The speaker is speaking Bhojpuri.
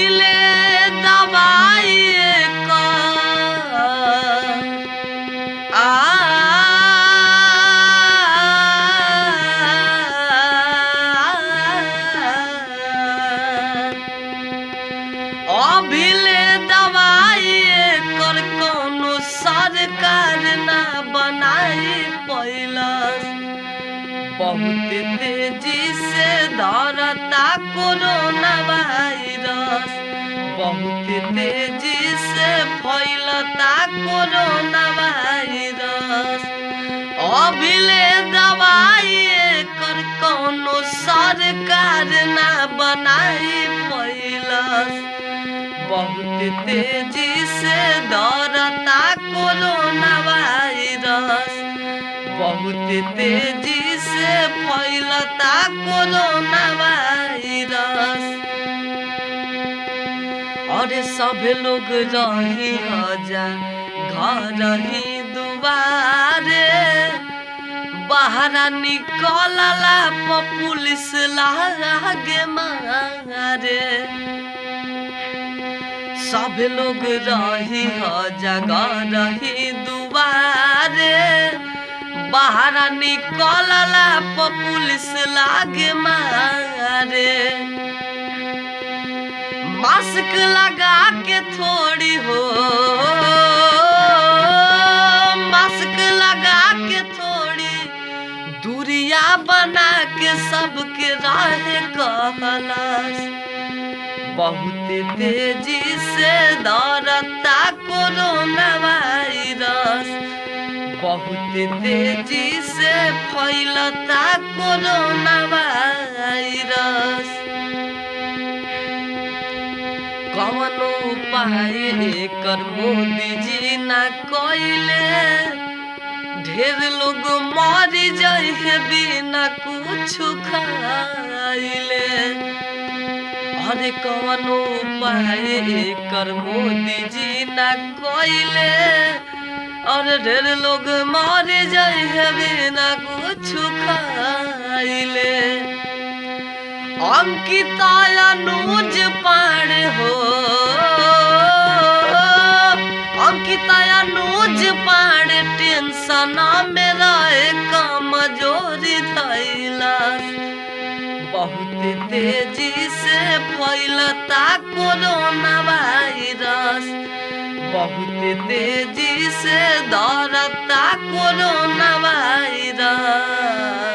अभिले दवाई अभिले दवाई कर कोनो सरकार ना बनाई पैलस। बहुत तेजी से धरता कोरोना वायरस, बहुत तेजी से फैलता कोरोना वायरस। अभिले दवाई कर कोनो सरकार ना बनाई पैलस। बहुत तेजी से धरता कोरोना वायरस, बहुत तेजी से फैलता कोरोना वायरस। अरे सब लोग रही जा घर ही दुआरे, बाहर निकलला पुलिस लागे मारे। सब लोग रही जगह रही दुआरे, बाहर निकलला पुलिस लागे मारे। मास्क लगा के थोड़ी हो, मास्क लगा के थोड़ी दूरिया बना के सबके राह कहलस। बहुत तेजी से धरता कोरोना वायरस, बहुत तेजी से फैलता कोरोना वायरस। कौन उपाय एकर मोदी जी ना कइले, ढेर लोग मर जाए बिना कुछ खाइले। अरे कौन उपाय एकर मोदी जी ना कइले, और ढेर लोग मर जाए बिना कुछ खाइले। अंकिता अनुज पांडे हो, अंकिता अनुज पांडे टेंशन में रहे कमजोरी धैलस। बहुत तेजी से फैलता कोरोना वायरस, बहुत तेजी से धरता कोरोना वायरस।